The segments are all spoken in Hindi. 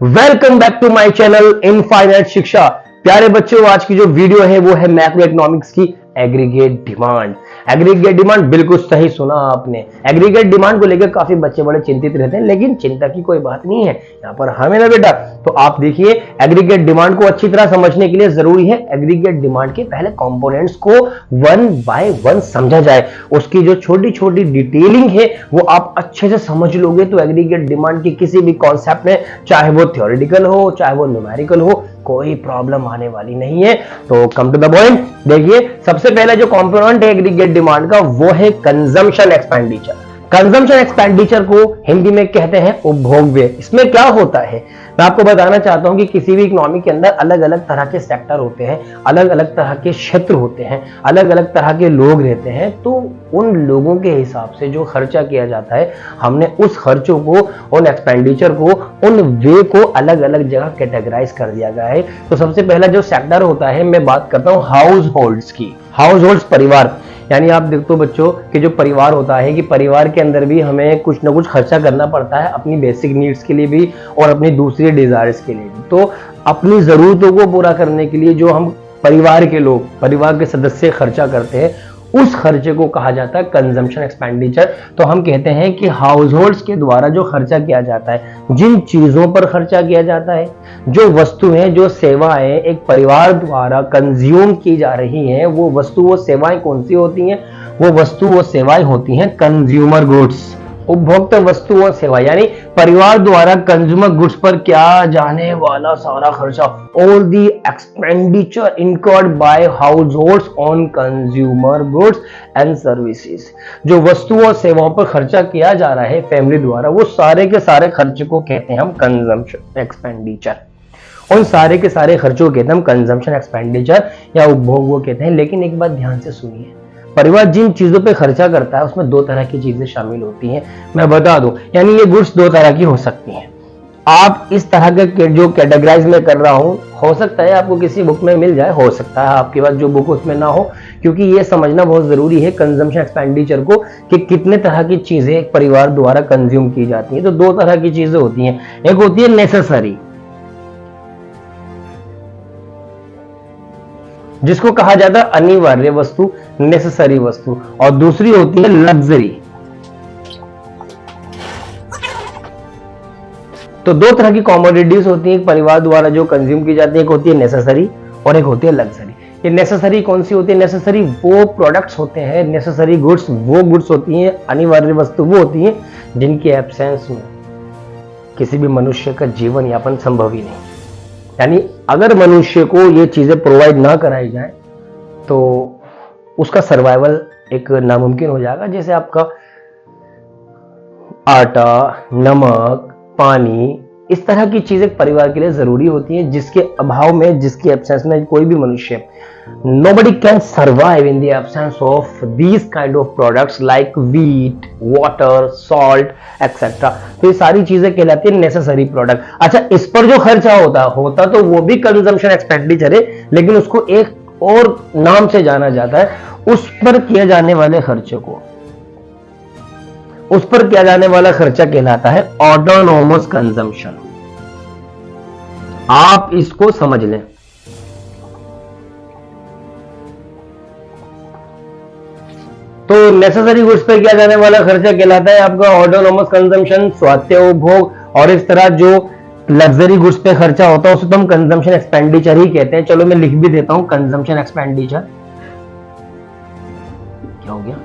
Welcome back to my channel infinite Shiksha. प्यारे बच्चों, आज की जो वीडियो है वो है मैक्रो इकोनॉमिक्स की एग्रीगेट डिमांड। एग्रीगेट डिमांड, बिल्कुल सही सुना आपने। एग्रीगेट डिमांड को लेकर काफी बच्चे बड़े चिंतित रहते हैं, लेकिन चिंता की कोई बात नहीं है यहाँ पर हमें ना बेटा। तो आप देखिए, एग्रीगेट डिमांड को अच्छी तरह समझने के लिए जरूरी है एग्रीगेट डिमांड के पहले कंपोनेंट्स को वन बाय वन समझा जाए। उसकी जो छोटी छोटी डिटेलिंग है वो आप अच्छे से समझ लोगे तो एग्रीगेट डिमांड की किसी भी कॉन्सेप्ट में, चाहे वो थ्योरेटिकल हो चाहे वो न्यूमेरिकल हो, कोई प्रॉब्लम आने वाली नहीं है। तो कम टू द पॉइंट। देखिए, सबसे पहला जो कंपोनेंट है एग्रीगेट डिमांड का वो है कंजम्पशन एक्सपेंडिचर। कंजम्पशन एक्सपेंडिचर को हिंदी में कहते हैं उपभोग व्यय। इसमें क्या होता है मैं आपको बताना चाहता हूं कि किसी भी इकोनॉमी के अंदर अलग अलग तरह के सेक्टर होते हैं, अलग अलग तरह के क्षेत्र होते हैं, अलग अलग तरह के लोग रहते हैं। तो उन लोगों के हिसाब से जो खर्चा किया जाता है, हमने उस खर्चों को, उन एक्सपेंडिचर को, उन वे को अलग अलग जगह कैटेगराइज कर दिया गया है। तो सबसे पहला जो सेक्टर होता है, मैं बात करता हूं हाउस होल्ड्स की। हाउस होल्ड्स, परिवार, यानी आप देखते हो बच्चों कि जो परिवार होता है कि परिवार के अंदर भी हमें कुछ ना कुछ खर्चा करना पड़ता है, अपनी बेसिक नीड्स के लिए भी और अपनी दूसरी डिजायर्स के लिए भी। तो अपनी जरूरतों को पूरा करने के लिए जो हम परिवार के लोग, परिवार के सदस्य खर्चा करते हैं, उस खर्चे को कहा जाता है कंजम्पशन एक्सपेंडिचर। तो हम कहते हैं कि हाउस होल्ड्स के द्वारा जो खर्चा किया जाता है, जिन चीजों पर खर्चा किया जाता है, जो वस्तुएं, जो सेवाएं एक परिवार द्वारा कंज्यूम की जा रही हैं, वो वस्तु वो सेवाएं कौन सी होती हैं? वो वस्तु वो सेवाएं होती हैं कंज्यूमर गुड्स, उपभोक्ता वस्तु और सेवा। यानी परिवार द्वारा कंज्यूमर गुड्स पर क्या जाने वाला सारा खर्चा, all the expenditure incurred by house holds on consumer goods and services. जो वस्तुओं और सेवाओं पर खर्चा किया जा रहा है फैमिली द्वारा, वो सारे के सारे खर्चे को कहते हैं हम कंजम्पशन एक्सपेंडिचर। उन सारे के सारे खर्चों को कहते हैं हम कंजम्पशन एक्सपेंडिचर या उपभोग वो कहते हैं। लेकिन एक बात ध्यान से सुनिए, परिवार जिन चीजों पे खर्चा करता है उसमें दो तरह की चीजें शामिल होती हैं, मैं बता दूं। यानी ये गुड्स दो तरह की हो सकती हैं। आप इस तरह के जो कैटेगराइज में कर रहा हूं, हो सकता है आपको किसी बुक में मिल जाए, हो सकता है आपके पास जो बुक उसमें ना हो, क्योंकि ये समझना बहुत जरूरी है कंजम्पशन एक्सपेंडिचर को कि कितने तरह की चीजें एक परिवार द्वारा कंज्यूम की जाती हैं। तो दो तरह की चीजें होती हैं, एक होती है नेसेसरी, जिसको कहा जाता है अनिवार्य वस्तु, नेसेसरी वस्तु, और दूसरी होती है लग्जरी। तो दो तरह की कॉमोडिटीज होती हैं एक परिवार द्वारा जो कंज्यूम की जाती है, एक होती है नेसेसरी और एक होती है लग्जरी। ये नेसेसरी कौन सी होती है? नेसेसरी वो प्रोडक्ट्स होते हैं, नेसेसरी गुड्स वो गुड्स होती हैं, अनिवार्य वस्तु वो होती हैं जिनके एब्सेंस में किसी भी मनुष्य का जीवन यापन संभव ही नहीं। यानी अगर मनुष्य को ये चीजें प्रोवाइड ना कराई जाए तो उसका सर्वाइवल एक नामुमकिन हो जाएगा। जैसे आपका आटा, नमक, पानी, इस तरह की चीजें परिवार के लिए जरूरी होती हैं, जिसके अभाव में, जिसके एब्सेंस में कोई भी मनुष्य, nobody can survive in the absence of these kind of products like wheat, water, salt, etc. तो ये सारी चीजें कहलाती है नेसेसरी प्रोडक्ट। अच्छा, इस पर जो खर्चा होता तो वो भी कंजम्पशन एक्सपेंडिचर है, लेकिन उसको एक और नाम से जाना जाता है। उस पर किए जाने वाले खर्चे को, उस पर किया जाने वाला खर्चा कहलाता है ऑटोनोमस कंजम्पशन। आप इसको समझ लें। तो नेसेसरी गुड्स पर किया जाने वाला खर्चा कहलाता है आपका ऑटोनोमस कंजम्पशन, स्वायत्त उपभोग। और इस तरह जो लग्जरी गुड्स पे खर्चा होता है उसे तो हम कंजम्पशन एक्सपेंडिचर ही कहते हैं। चलो मैं लिख भी देता हूं कंजम्पशन एक्सपेंडिचर। क्या हो गया?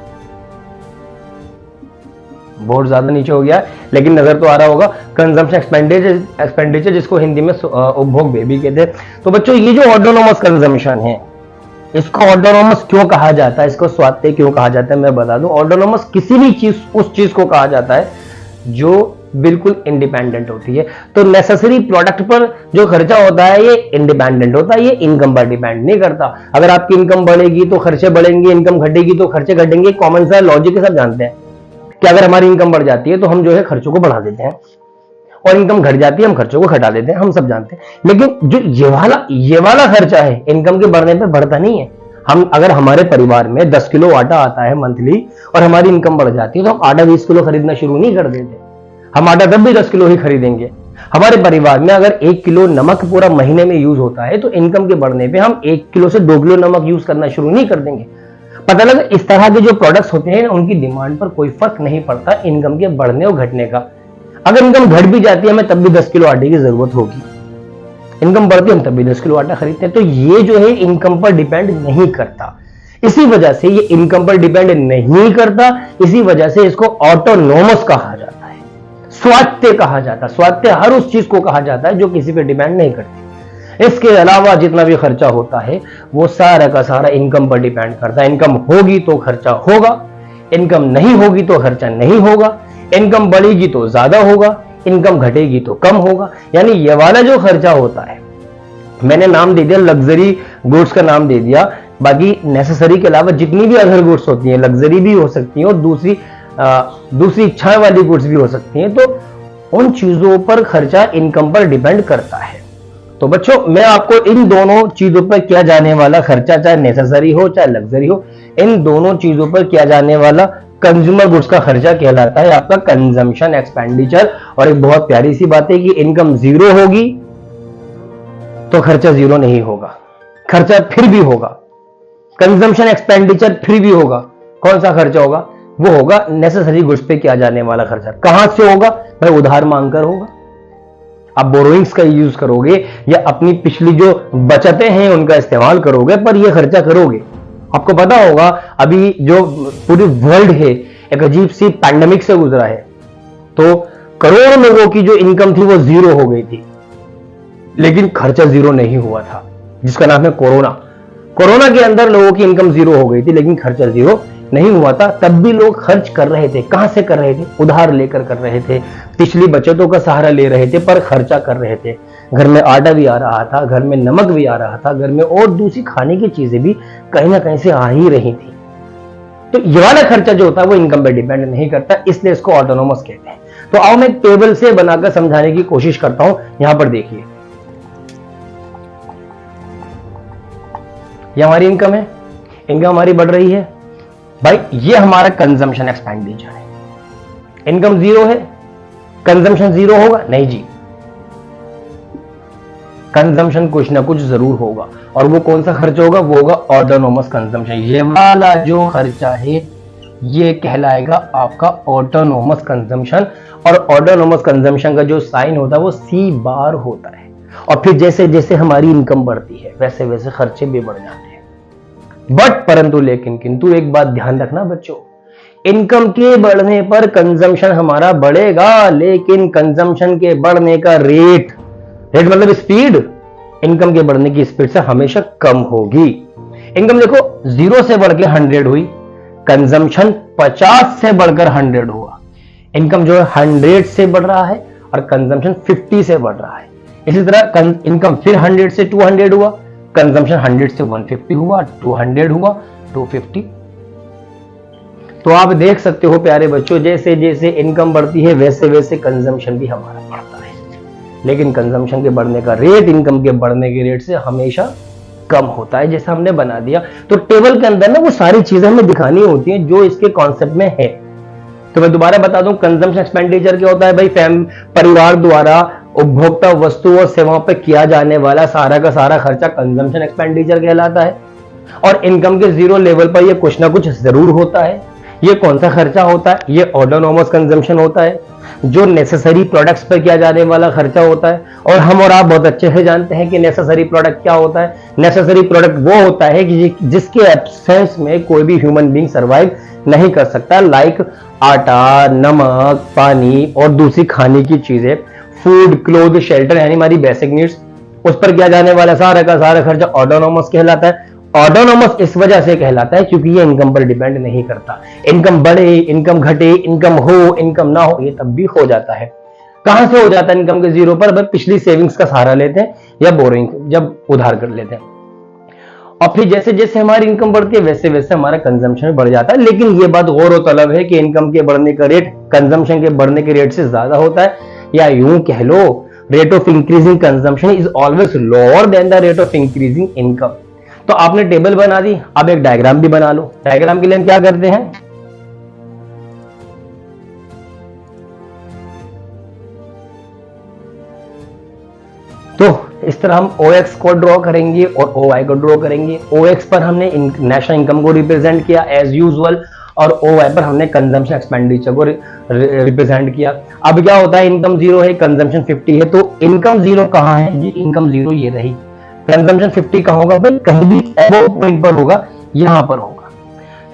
बहुत ज्यादा नीचे हो गया, लेकिन नजर तो आ रहा होगा। कंजम्पशन एक्सपेंडिचर जिसको हिंदी में उपभोग व्यय भी कहते हैं। तो बच्चों, ये जो ऑटोनोमस कंजम्पशन है, इसको ऑटोनोमस क्यों कहा जाता है, इसको स्वायत्त क्यों कहा जाता है, मैं बता दूं। ऑटोनोमस किसी भी चीज, उस चीज को कहा जाता है जो बिल्कुल इंडिपेंडेंट होती है। तो नेसेसरी प्रोडक्ट पर जो खर्चा होता है ये इंडिपेंडेंट होता है, ये इनकम पर डिपेंड नहीं करता। अगर आपकी इनकम बढ़ेगी तो खर्चे बढ़ेंगे, इनकम घटेगी तो खर्चे घटेंगे। कॉमन सा लॉजिक सब जानते हैं कि अगर हमारी इनकम बढ़ जाती है तो हम जो है खर्चों को बढ़ा देते हैं, और इनकम घट जाती है हम खर्चों को घटा देते हैं, हम सब जानते हैं। लेकिन जो ये वाला खर्चा है इनकम के बढ़ने पे बढ़ता नहीं है। हम, अगर हमारे परिवार में 10 किलो आटा आता है मंथली और हमारी इनकम बढ़ जाती है तो हम आटा 20 किलो खरीदना शुरू नहीं कर देते। हम आटा तब भी 10 किलो ही खरीदेंगे। हमारे परिवार में अगर 1 किलो नमक पूरा महीने में यूज होता है तो इनकम के बढ़ने पे हम 1 किलो से 2 किलो नमक यूज करना शुरू नहीं कर देंगे। पता लगा इस तरह के जो प्रोडक्ट्स होते हैं उनकी डिमांड पर कोई फर्क नहीं पड़ता इनकम के बढ़ने और घटने का। अगर इनकम घट भी जाती है हमें तब भी 10 किलो आटे की जरूरत होगी, इनकम बढ़ती है हम तब भी 10 किलो आटा खरीदते हैं। तो ये जो है इनकम पर डिपेंड नहीं करता, इसी वजह से ये इनकम पर डिपेंड नहीं करता, इसी वजह से इसको ऑटोनोमस कहा जाता है, स्वायत्त कहा जाता है। स्वायत्त हर उस चीज को कहा जाता है जो किसी पे डिपेंड नहीं करती। इसके अलावा जितना भी खर्चा होता है वो सारा का सारा इनकम पर डिपेंड करता है। इनकम होगी तो खर्चा होगा, इनकम नहीं होगी तो खर्चा नहीं होगा, इनकम बढ़ेगी तो ज्यादा होगा, इनकम घटेगी तो कम होगा। यानी ये वाला जो खर्चा होता है, मैंने नाम दे दिया लग्जरी गुड्स का नाम दे दिया, बाकी नेसेसरी के अलावा जितनी भी अदर गुड्स होती हैं, लग्जरी भी हो सकती हैं और दूसरी इच्छाएं वाली गुड्स भी हो सकती हैं, तो उन चीजों पर खर्चा इनकम पर डिपेंड करता है। तो बच्चों मैं आपको इन दोनों चीजों पर किया जाने वाला खर्चा, चाहे नेसेसरी हो चाहे लग्जरी हो, इन दोनों चीजों पर किया जाने वाला कंज्यूमर गुड्स का खर्चा कहलाता है आपका कंजम्पशन एक्सपेंडिचर। और एक बहुत प्यारी सी बात है कि इनकम जीरो होगी तो खर्चा जीरो नहीं होगा, खर्चा फिर भी होगा, कंजम्पशन एक्सपेंडिचर फिर भी होगा। कौन सा खर्चा होगा? वो होगा नेसेसरी गुड्स पे किया जाने वाला खर्चा। कहां से होगा भाई? उधार मांगकर होगा। आप बोरोइंग्स का यूज करोगे या अपनी पिछली जो बचतें हैं उनका इस्तेमाल करोगे, पर यह खर्चा करोगे। आपको पता होगा अभी जो पूरी वर्ल्ड है एक अजीब सी पैंडेमिक से गुजरा है, तो करोड़ों लोगों की जो इनकम थी वो जीरो हो गई थी, लेकिन खर्चा जीरो नहीं हुआ था, जिसका नाम है कोरोना। कोरोना के अंदर लोगों की इनकम जीरो हो गई थी लेकिन खर्चा जीरो नहीं हुआ था। तब भी लोग खर्च कर रहे थे। कहां से कर रहे थे? उधार लेकर कर रहे थे, पिछली बचतों का सहारा ले रहे थे, पर खर्चा कर रहे थे। घर में आटा भी आ रहा था, घर में नमक भी आ रहा था, घर में और दूसरी खाने की चीजें भी कहीं ना कहीं से आ ही रही थी। तो ये वाला खर्चा जो होता है वो इनकम पर डिपेंड नहीं करता, इसलिए इसको ऑटोनोमस कहते हैं। तो आओ मैं एक टेबल से बनाकर समझाने की कोशिश करता हूं। यहां पर देखिए, ये हमारी इनकम है, इनकम हमारी बढ़ रही है भाई, ये हमारा कंजम्पशन एक्सपेंडिचर है। इनकम जीरो है, कंजम्पशन जीरो होगा? नहीं जी, कंजम्पशन कुछ ना कुछ जरूर होगा। और वो कौन सा खर्चा होगा? वो होगा ऑटोनोमस कंजम्पशन। ये वाला जो खर्चा है ये कहलाएगा आपका ऑटोनोमस कंजम्पशन। और ऑटोनोमस कंजम्पशन का जो साइन होता है वो सी बार होता है। और फिर जैसे जैसे हमारी इनकम बढ़ती है वैसे वैसे खर्चे भी बढ़ जाते हैं। बट परंतु लेकिन किंतु एक बात ध्यान रखना बच्चों, इनकम के बढ़ने पर कंजम्पशन हमारा बढ़ेगा, लेकिन कंजम्पशन के बढ़ने का रेट मतलब स्पीड, इनकम के बढ़ने की स्पीड से हमेशा कम होगी। इनकम देखो 0 से बढ़ के 100 हुई, कंजम्पशन 50 से बढ़कर 100 हुआ। इनकम जो है 100 से बढ़ रहा है और कंजम्पशन 50 से बढ़ रहा है। इसी तरह इनकम फिर 100 से 200 हुआ, कंजम्पशन 100 से 150 हुआ, 200 हुआ, 250। तो आप देख सकते हो प्यारे बच्चों, जैसे जैसे इनकम बढ़ती है वैसे वैसे कंजम्पशन भी हमारा बढ़ता है, लेकिन कंजम्पशन के बढ़ने का रेट इनकम के बढ़ने के रेट से हमेशा कम होता है, जैसा हमने बना दिया। तो टेबल के अंदर ना वो सारी चीजें हमें दिखानी होती हैं जो इसके कॉन्सेप्ट में है। तो मैं दोबारा बता दूं, कंजम्पशन एक्सपेंडिचर क्या होता है भाई? परिवार द्वारा उपभोक्ता वस्तु और सेवाओं पर किया जाने वाला सारा का सारा खर्चा कंजम्पशन एक्सपेंडिचर कहलाता है। और इनकम के जीरो लेवल पर यह कुछ ना कुछ जरूर होता है। ये कौन सा खर्चा होता है? ये ऑटोनोमस कंजम्पशन होता है, जो नेसेसरी प्रोडक्ट्स पर किया जाने वाला खर्चा होता है। और हम और आप बहुत अच्छे से जानते हैं कि नेसेसरी प्रोडक्ट क्या होता है। नेसेसरी प्रोडक्ट वो होता है कि जिसके एब्सेंस में कोई भी ह्यूमन बीइंग सर्वाइव नहीं कर सकता, लाइक आटा, नमक, पानी और दूसरी खाने की चीजें, फूड, क्लोथ, शेल्टर, यानी हमारी बेसिक नीड्स, उस पर किया जाने वाला सारा का सारा खर्चा ऑटोनोमस कहलाता है। ऑटोनोमस इस वजह से कहलाता है क्योंकि ये इनकम पर डिपेंड नहीं करता। इनकम बढ़े, इनकम घटे, इनकम हो, इनकम ना हो, ये तब भी हो जाता है। कहां से हो जाता है इनकम के जीरो पर? पिछली सेविंग्स का सहारा लेते हैं या बोरिंग, जब उधार कर लेते हैं। और फिर जैसे जैसे हमारी इनकम बढ़ती है वैसे वैसे हमारा कंजम्पशन बढ़ जाता है। लेकिन ये बात गौर और तलब है कि इनकम के बढ़ने का रेट कंजम्पशन के बढ़ने के रेट से ज्यादा होता है, या यूं कह लो rate of increasing consumption is always lower than the rate of increasing income. तो आपने टेबल बना दी, अब एक डायग्राम भी बना लो। डायग्राम के लिए हम क्या करते हैं? तो इस तरह हम OX को ड्रॉ करेंगे और OY को ड्रॉ करेंगे। OX पर हमने नेशनल इनकम को रिप्रेजेंट किया एज यूजुअल, और OY पर हमने कंजम्पशन एक्सपेंडिचर को रिप्रेजेंट किया। अब क्या होता है, इनकम 0 है, कंजम्पशन 50 है, तो इनकम 0 कहाँ है जी, इनकम 0 ये रही। कंजम्पशन 50 कहाँ होगा भाई, कहीं भी अबव पॉइंट पर होगा, यहाँ पर होगा।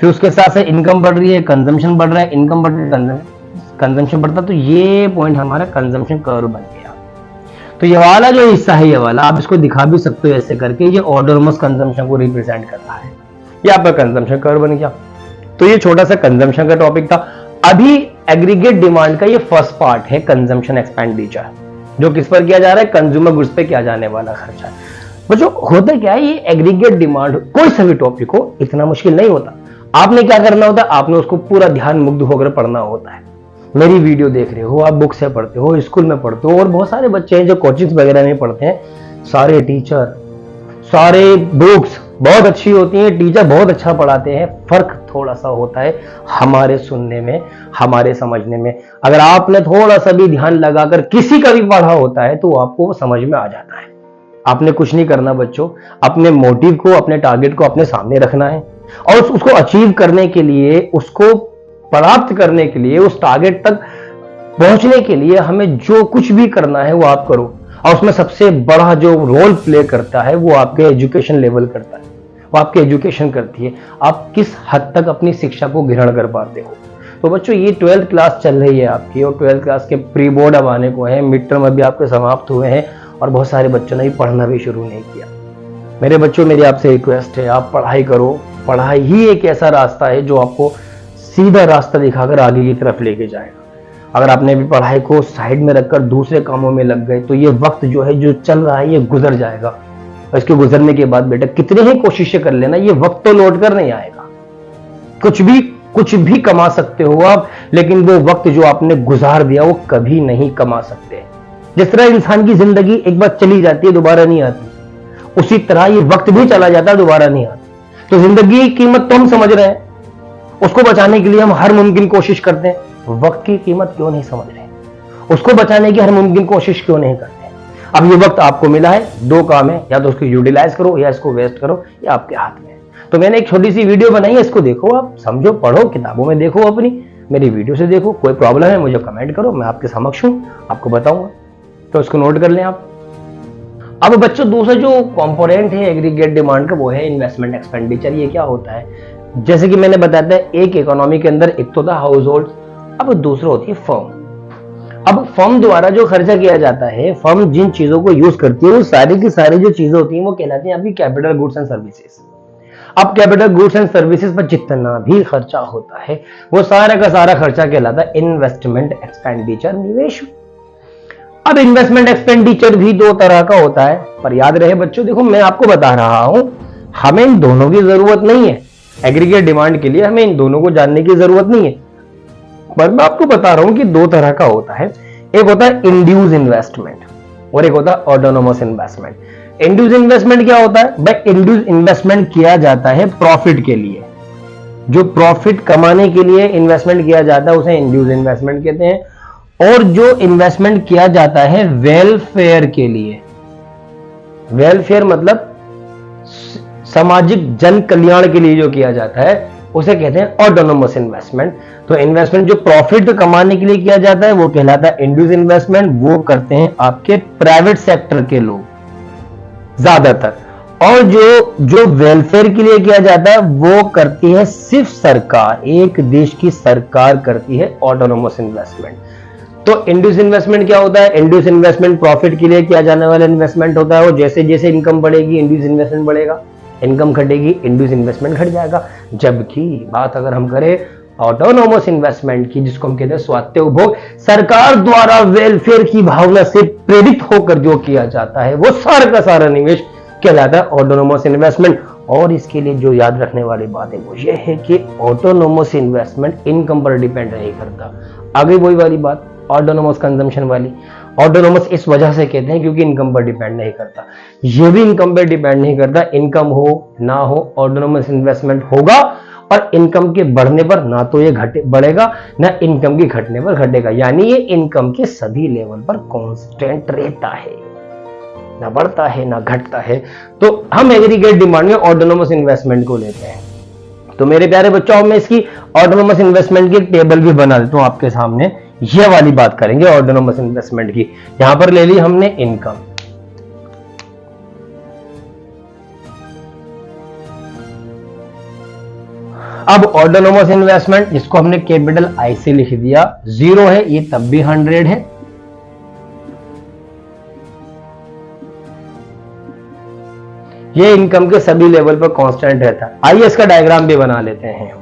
फिर उसके साथ से इनकम बढ़ रही है, कंजम्पशन बढ़ रहा है, इनकम बढ़ रही है, कंजम्पशन बढ़ता, तो ये पॉइंट हमारा कंजम्पशन कर्व बन गया। तो ये वाला जो हिस्सा है, ये वाला आप इसको दिखा भी सकते हो ऐसे करके, ये ऑटोनोमस कंजम्पशन को रिप्रेजेंट करता है। ये आपका कंजम्पशन कर्व बन गया। तो ये छोटा सा कंजम्पशन का टॉपिक था। अभी एग्रीगेट डिमांड का ये फर्स्ट पार्ट है, कंजम्पशन एक्सपेंडिचर, जो किस पर किया जा रहा है, कंज्यूमर गुड्स पे किया जाने वाला खर्चा। बच्चों होता क्या है, ये एग्रीगेट डिमांड कोई सा भी टॉपिक हो इतना मुश्किल नहीं होता। आपने क्या करना होता है, आपने उसको पूरा ध्यान मुग्ध होकर पढ़ना होता है। मेरी वीडियो देख रहे हो, आप बुक से पढ़ते हो, स्कूल में पढ़ते हो, और बहुत सारे बच्चे हैं जो कोचिंग्स वगैरह में पढ़ते हैं, सारे टीचर, सारे बुक्स बहुत अच्छी होती हैं, टीचर बहुत अच्छा पढ़ाते हैं, फर्क थोड़ा सा होता है हमारे सुनने में, हमारे समझने में। अगर आपने थोड़ा सा भी ध्यान लगाकर किसी का भी पढ़ा होता है तो आपको वो समझ में आ जाता है। आपने कुछ नहीं करना बच्चों, अपने मोटिव को, अपने टारगेट को अपने सामने रखना है, और उसको अचीव करने के लिए, उसको प्राप्त करने के लिए, उस टारगेट तक पहुंचने के लिए हमें जो कुछ भी करना है वो आप करो। और उसमें सबसे बड़ा जो रोल प्ले करता है वो आपके एजुकेशन लेवल करता है, वो आपकी एजुकेशन करती है, आप किस हद तक अपनी शिक्षा को ग्रहण कर पाते हो। तो बच्चों ये 12th क्लास चल रही है आपकी, और 12th क्लास के प्री बोर्ड अब आने को है, मिड टर्म अभी आपके समाप्त हुए हैं, और बहुत सारे बच्चों ने पढ़ना भी शुरू नहीं किया। मेरे बच्चों, मेरी आपसे रिक्वेस्ट है, आप पढ़ाई करो। पढ़ाई ही एक ऐसा रास्ता है जो आपको सीधा रास्ता दिखाकर आगे की तरफ लेके जाएगा। अगर आपने भी पढ़ाई को साइड में रखकर दूसरे कामों में लग गए तो ये वक्त जो है, जो चल रहा है, ये गुजर जाएगा। और इसके गुजरने के बाद बेटा कितने ही कोशिशें कर लेना, ये वक्त तो लौट कर नहीं आएगा। कुछ भी कमा सकते हो आप, लेकिन वो वक्त जो आपने गुजार दिया वो कभी नहीं कमा सकते। जिस तरह इंसान की जिंदगी एक बार चली जाती है, दोबारा नहीं आती, उसी तरह ये वक्त भी चला जाता है, दोबारा नहीं आता। तो जिंदगी की कीमत तो हम समझ रहे हैं, उसको बचाने के लिए हम हर मुमकिन कोशिश करते हैं। वक्त की कीमत क्यों नहीं समझ रहे, उसको बचाने की हर मुमकिन कोशिश क्यों नहीं करते। अब ये वक्त आपको मिला है, दो काम है, या तो उसको यूटिलाइज करो या इसको वेस्ट करो, ये आपके हाथ में है। तो मैंने एक छोटी सी वीडियो बनाई है, इसको देखो, आप समझो, पढ़ो, किताबों में देखो, अपनी मेरी वीडियो से देखो। कोई प्रॉब्लम है मुझे कमेंट करो, मैं आपके समक्ष हूं, आपको बताऊंगा, तो इसको नोट कर लें आप। अब बच्चों दूसरा जो कंपोनेंट है एग्रीगेट डिमांड का, वो है इन्वेस्टमेंट एक्सपेंडिचर। ये क्या होता है, जैसे कि मैंने बताया था, एक इकोनॉमी के अंदर एक तो था हाउस होल्ड, अब दूसरा होती है फर्म। अब फर्म द्वारा जो खर्चा किया जाता है, फर्म जिन चीजों को यूज करती है, वो सारी की सारी जो चीजें होती हैं वो कहलाती हैं आपकी कैपिटल गुड्स एंड सर्विसेज। अब कैपिटल गुड्स एंड सर्विसेज पर जितना भी खर्चा होता है वो सारा का सारा खर्चा कहलाता है इन्वेस्टमेंट एक्सपेंडिचर, निवेश। अब इन्वेस्टमेंट एक्सपेंडिचर भी दो तरह का होता है, पर याद रहे बच्चों, देखो मैं आपको बता रहा हूं, हमें इन दोनों की जरूरत नहीं है। एग्रीगेट डिमांड के लिए हमें इन दोनों को जानने की जरूरत नहीं है, पर मैं आपको बता रहा हूं कि दो तरह का होता है। एक होता है इंड्यूस इन्वेस्टमेंट और एक होता है ऑटोनोमस इन्वेस्टमेंट। इंड्यूस इन्वेस्टमेंट क्या होता है भाई, इंड्यूस इन्वेस्टमेंट किया जाता है प्रॉफिट के लिए, जो प्रॉफिट कमाने के लिए इन्वेस्टमेंट किया जाता है उसे इंड्यूस इन्वेस्टमेंट कहते हैं। और जो इन्वेस्टमेंट किया जाता है वेलफेयर के लिए, वेलफेयर मतलब सामाजिक जन कल्याण के लिए जो किया जाता है उसे कहते हैं ऑटोनोमस इन्वेस्टमेंट। तो इन्वेस्टमेंट जो प्रॉफिट कमाने के लिए किया जाता है वो कहलाता है इंड्यूस इन्वेस्टमेंट, वो करते हैं आपके प्राइवेट सेक्टर के लोग ज्यादातर। और जो वेलफेयर के लिए किया जाता है वो करती है सिर्फ सरकार, एक देश की सरकार करती है ऑटोनोमस इन्वेस्टमेंट। तो इंड्यूस इन्वेस्टमेंट क्या होता है, इंड्यूस इन्वेस्टमेंट प्रॉफिट के लिए किया जाने वाला इन्वेस्टमेंट होता है, और जैसे जैसे इनकम बढ़ेगी इंड्यूस इन्वेस्टमेंट बढ़ेगा, इनकम घटेगी इंड्यूस इन्वेस्टमेंट घट जाएगा। जबकि बात अगर हम करें ऑटोनोमस इन्वेस्टमेंट की, जिसको हम कहते हैं स्वायत्त उपभोग, सरकार द्वारा वेलफेयर की भावना से प्रेरित होकर जो किया जाता है वो सारा का सारा निवेश कहलाता है ऑटोनोमस इन्वेस्टमेंट। और इसके लिए जो याद रखने वाली बात है वो ये है कि ऑटोनोमस इन्वेस्टमेंट इनकम पर डिपेंड नहीं करता। आगे वही वाली बात ऑटोनोमस कंजम्पशन वाली, ऑटोनोमस इस वजह से कहते हैं क्योंकि इनकम पर डिपेंड नहीं करता। ये भी इनकम पर डिपेंड नहीं करता, इनकम हो ना हो ऑटोनोमस इन्वेस्टमेंट होगा, और इनकम के बढ़ने पर ना तो ये बढ़ेगा ना इनकम के घटने पर घटेगा, यानी ये इनकम के सभी लेवल पर कांस्टेंट रहता है। ना बढ़ता है ना घटता है। तो हम एग्रीगेट डिमांड में ऑटोनोमस इन्वेस्टमेंट को लेते हैं। तो मेरे प्यारे बच्चों, मैं इसकी ऑटोनोमस इन्वेस्टमेंट की एक टेबल भी बना देता हूं आपके सामने। ये वाली बात करेंगे ऑटोनोमस इन्वेस्टमेंट की। यहां पर ले ली हमने इनकम, अब ऑटोनोमस इन्वेस्टमेंट जिसको हमने कैपिटल आई से लिख दिया, 0 है ये तब भी 100 है। ये इनकम के सभी लेवल पर कांस्टेंट रहता है। आइए इसका डायग्राम भी बना लेते हैं।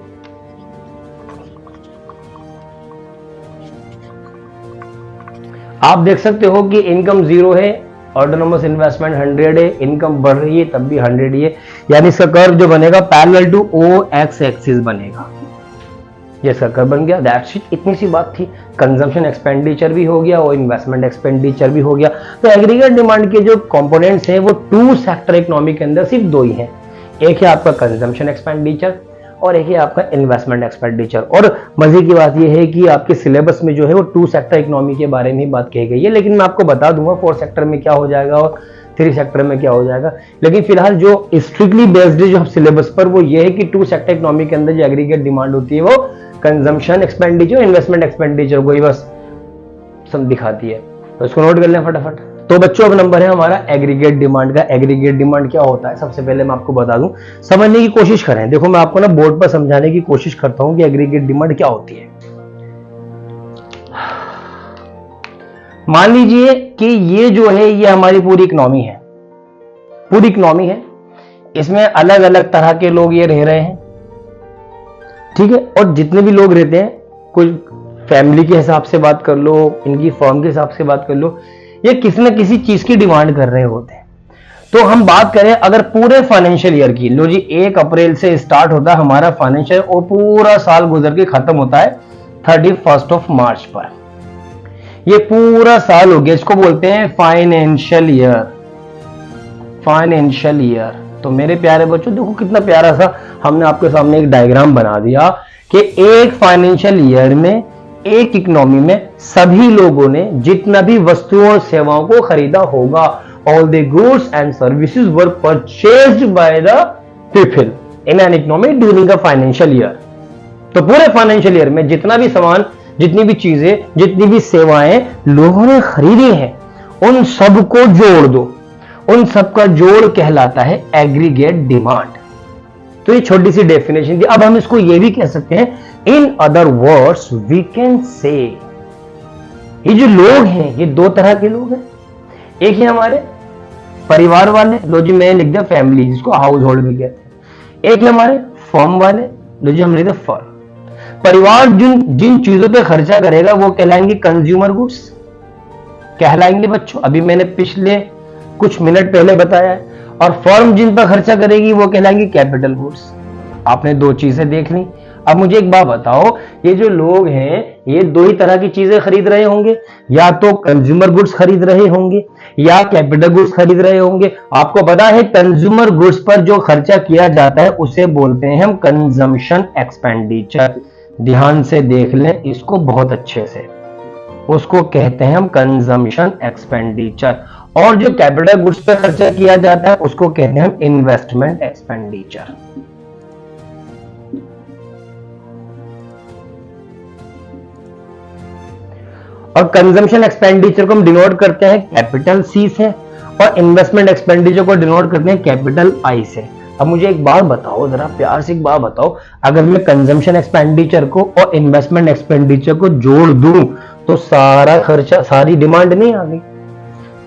आप देख सकते हो कि इनकम 0 है, ऑटोनोमस इन्वेस्टमेंट 100 है, इनकम बढ़ रही है तब भी 100 ही है, यानी इसका कर्व जो बनेगा parallel to O X axis बनेगा। ये इसका कर्व बन गया। दैट्स इट, इतनी सी बात थी। कंजम्पशन एक्सपेंडिचर भी हो गया और इन्वेस्टमेंट एक्सपेंडिचर भी हो गया। तो एग्रीगेट डिमांड के जो कंपोनेंट्स हैं वो 2 सेक्टर इकोनॉमी के अंदर सिर्फ 2 ही हैं। एक है आपका कंजम्पशन एक्सपेंडिचर और एक है आपका इन्वेस्टमेंट एक्सपेंडिचर। और मजे की बात यह है कि आपके सिलेबस में जो है वो 2 सेक्टर इकोनॉमी के बारे में ही बात कही गई है, लेकिन मैं आपको बता दूंगा 4 सेक्टर में क्या हो जाएगा और 3 सेक्टर में क्या हो जाएगा। लेकिन फिलहाल जो स्ट्रिक्टली बेस्ड जो सिलेबस पर वो ये है कि 2 सेक्टर इकोनॉमी के अंदर जो एग्रीगेट डिमांड होती है वो कंजम्पशन एक्सपेंडिचर, इन्वेस्टमेंट एक्सपेंडिचर को ही बस दिखाती है। तो इसको नोट कर लें फटाफट। तो बच्चों अब नंबर है हमारा एग्रीगेट डिमांड का। एग्रीगेट डिमांड क्या होता है सबसे पहले मैं आपको बता दूं, समझने की कोशिश करें। देखो मैं आपको ना बोर्ड पर समझाने की कोशिश करता हूं कि एग्रीगेट डिमांड क्या होती है। मान लीजिए कि ये जो है ये हमारी पूरी इकोनॉमी है, पूरी इकोनॉमी है, इसमें अलग अलग तरह के लोग ये रह रहे हैं, ठीक है। और जितने भी लोग रहते हैं, कोई फैमिली के हिसाब से बात कर लो, इनकी फर्म के हिसाब से बात कर लो, ये किसी न किसी चीज की डिमांड कर रहे होते हैं। तो हम बात करें अगर पूरे फाइनेंशियल ईयर की, लो जी 1 अप्रैल से स्टार्ट होता है हमारा फाइनेंशियल और पूरा साल गुजर के खत्म होता है 31 मार्च पर। ये पूरा साल हो गया, इसको बोलते हैं फाइनेंशियल ईयर। Financial year. तो मेरे प्यारे बच्चों देखो कितना प्यारा सा हमने आपके सामने एक डायग्राम बना दिया कि एक फाइनेंशियल ईयर में एक इकोनॉमी में सभी लोगों ने जितना भी वस्तुओं और सेवाओं को खरीदा होगा, all the goods and services were purchased by the people in an economy during a financial year. तो पूरे फाइनेंशियल ईयर में जितना भी सामान, जितनी भी चीजें, जितनी भी सेवाएं लोगों ने खरीदी हैं, उन सबको जोड़ दो, उन सबका जोड़ कहलाता है एग्रीगेट डिमांड। तो ये छोटी सी डेफिनेशन थी। अब हम इसको ये भी कह सकते हैं, in other words we can say, ये जो लोग हैं ये 2 तरह के लोग हैं। एक है हमारे परिवार वाले, लो जी मैं लिख दिया फैमिली, जिसको हाउस होल्ड भी कहते हैं। एक है हमारे फर्म वाले, लो जी हम लिख दिया फर्म। परिवार जिन चीजों पे खर्चा करेगा वो कहलाएंगे कंज्यूमर गुड्स कहलाएंगे बच्चों, अभी मैंने पिछले कुछ मिनट पहले बताया है। और फर्म जिन पर खर्चा करेगी वो कहलाएंगी कैपिटल गुड्स। आपने 2 चीजें देख ली। अब मुझे एक बात बताओ, ये जो लोग हैं ये 2 ही तरह की चीजें खरीद रहे होंगे, या तो कंज्यूमर गुड्स खरीद रहे होंगे या कैपिटल गुड्स खरीद रहे होंगे। आपको पता है कंज्यूमर गुड्स पर जो खर्चा किया जाता है उसे बोलते हैं हम कंजम्पशन एक्सपेंडिचर। ध्यान से देख लें इसको बहुत अच्छे से, उसको कहते हैं हम कंजम्पशन एक्सपेंडिचर। और जो कैपिटल गुड्स पर खर्चा किया जाता है उसको कहते हैं हम इन्वेस्टमेंट एक्सपेंडिचर। और कंजम्पशन एक्सपेंडिचर को हम डिनोट करते हैं कैपिटल सी से और इन्वेस्टमेंट एक्सपेंडिचर को डिनोट करते हैं कैपिटल आई से। अब मुझे एक बात बताओ, जरा प्यार से एक बात बताओ, अगर मैं कंजम्पशन एक्सपेंडिचर को और इन्वेस्टमेंट एक्सपेंडिचर को जोड़ दूं तो सारा खर्चा, सारी डिमांड नहीं आ गई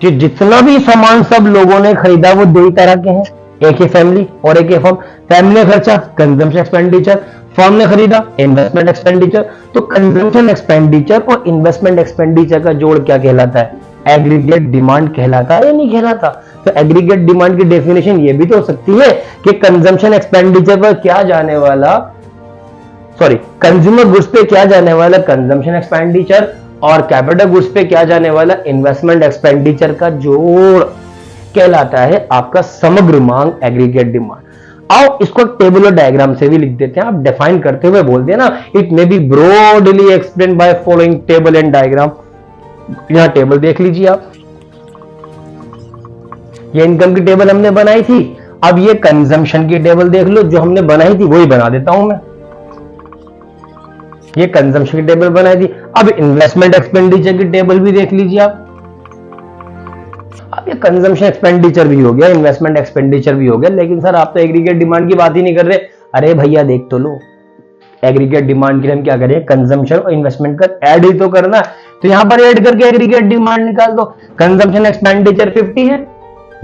कि जितना भी सामान सब लोगों ने खरीदा वो 2 ही तरह के हैं, एक है फैमिली और एक है फर्म। फैमिली ने खर्चा कंजम्पशन एक्सपेंडिचर, फर्म ने खरीदा इन्वेस्टमेंट एक्सपेंडिचर। तो कंजम्पशन एक्सपेंडिचर और इन्वेस्टमेंट एक्सपेंडिचर का जोड़ क्या कहलाता है? एग्रीगेट डिमांड कहलाता है या नहीं कहलाता? तो एग्रीगेट डिमांड की डेफिनेशन ये भी तो हो सकती है कि कंजम्पशन एक्सपेंडिचर पर क्या जाने वाला, सॉरी कंज्यूमर गुड्स पे क्या जाने वाला कंजम्पशन एक्सपेंडिचर और कैपिटल गुड्स पे क्या जाने वाला इन्वेस्टमेंट एक्सपेंडिचर का जोड़ कहलाता है आपका समग्र मांग, एग्रीगेट डिमांड। आओ इसको टेबल और डायग्राम से भी लिख देते हैं। आप डिफाइन करते हुए बोलते हैं ना, it may be broadly explain by following table and diagram. यहां टेबल देख लीजिए आप, ये इनकम की टेबल हमने बनाई थी, अब ये कंजम्पशन की टेबल देख लो, जो हमने बनाई थी वही बना देता हूं मैं। ये कंजम्पशन की टेबल बनाई थी। अब इन्वेस्टमेंट एक्सपेंडिचर की टेबल भी देख लीजिए आप। अब ये कंजम्पशन एक्सपेंडिचर भी हो गया, इन्वेस्टमेंट एक्सपेंडिचर भी हो गया, लेकिन सर आप तो एग्रीगेट डिमांड की बात ही नहीं कर रहे। अरे भैया देख तो लो, एग्रीगेट डिमांड के लिए हम क्या करें, कंजम्पशन और इन्वेस्टमेंट का ऐड ही तो करना है। तो यहां पर ऐड करके एग्रीगेट डिमांड निकाल दो। कंजम्पशन एक्सपेंडिचर 50 है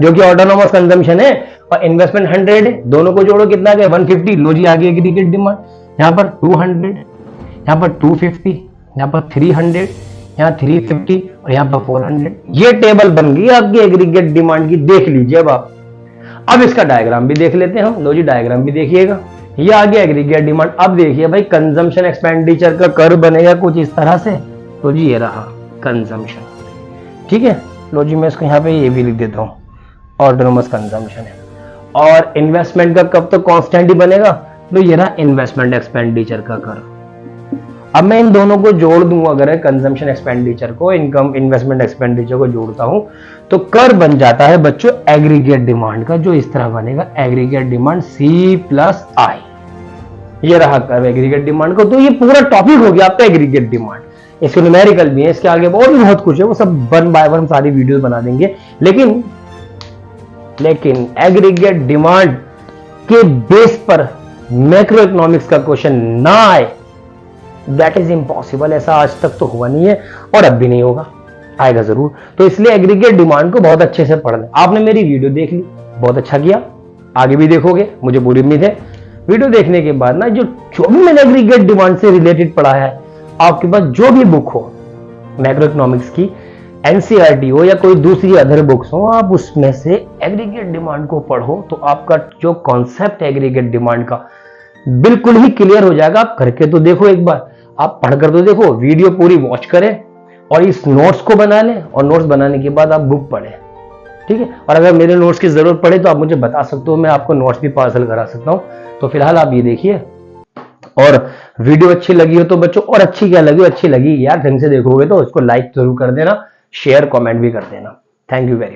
जो कि ऑटोनोमस कंजम्पशन है, और इन्वेस्टमेंट 100 है, दोनों को जोड़ो कितना गया 150। लो जी आ गई एग्रीगेट डिमांड। यहां पर 200, यहां पर 250, यहां पर 300, यहां 350 और यहां पर 400। ये टेबल बन गई आपकी एग्रीगेट डिमांड की, देख लीजिए अब आप। अब इसका डायग्राम भी देख लेते हैं हम। लो जी डायग्राम भी देखिएगा, ये आ गया एग्रीगेट डिमांड। अब देखिए भाई कंजम्पशन एक्सपेंडिचर का कर्व बनेगा कुछ इस तरह से। तो जी ये रहा कंजम्पशन, ठीक है। लो जी मैं इसको यहाँ पे ये भी लिख देता हूँ, ऑटोनोमस कंजम्पशन है। और इन्वेस्टमेंट का कब तो कांस्टेंट ही बनेगा। तो ये रहा इन्वेस्टमेंट एक्सपेंडिचर का कर्व। अब मैं इन दोनों को जोड़ दूंगा, अगर कंजम्पशन एक्सपेंडिचर को इनकम इन्वेस्टमेंट एक्सपेंडिचर को जोड़ता हूं तो कर्व बन जाता है बच्चों एग्रीगेट डिमांड का, जो इस तरह बनेगा एग्रीगेट डिमांड C+I। ये रहा कर्व एग्रीगेट डिमांड का। तो ये पूरा टॉपिक हो गया आपका एग्रीगेट डिमांड। इसके न्यूमेरिकल भी है, इसके आगे और भी बहुत कुछ है, वो सब वन बाय वन सारी वीडियो बना देंगे। लेकिन एग्रीगेट डिमांड के बेस पर मैक्रो इकोनॉमिक्स का क्वेश्चन ना आए, दैट इज इम्पॉसिबल। ऐसा आज तक तो हुआ नहीं है और अब भी नहीं होगा, आएगा जरूर। तो इसलिए एग्रीगेट डिमांड को बहुत अच्छे से पढ़ लें। आपने मेरी वीडियो देख ली, बहुत अच्छा किया, आगे भी देखोगे मुझे पूरी उम्मीद है। वीडियो देखने के बाद ना जो भी मैंने एग्रीगेट डिमांड से रिलेटेड पढ़ा है, आपके पास जो भी बुक हो मैक्रो इकोनॉमिक्स की, एनसीईआरटी हो या कोई दूसरी अदर बुक्स हो, आप उसमें से एग्रीगेट डिमांड को पढ़ो तो आपका जो कॉन्सेप्ट है एग्रीगेट डिमांड का बिल्कुल ही क्लियर हो जाएगा। आप करके तो देखो एक बार, आप पढ़कर तो देखो, वीडियो पूरी वॉच करें और इस नोट्स को बना लें, और नोट्स बनाने के बाद आप बुक पढ़ें, ठीक है। और अगर मेरे नोट्स की जरूरत पड़े तो आप मुझे बता सकते हो, मैं आपको नोट्स भी पार्सल करा सकता हूं। तो फिलहाल आप ये देखिए, और वीडियो अच्छी लगी हो तो बच्चों, और अच्छी क्या लगी, अच्छी लगी यार ढंग से देखोगे तो इसको लाइक जरूर कर देना, शेयर कमेंट भी कर देना। Thank you very much.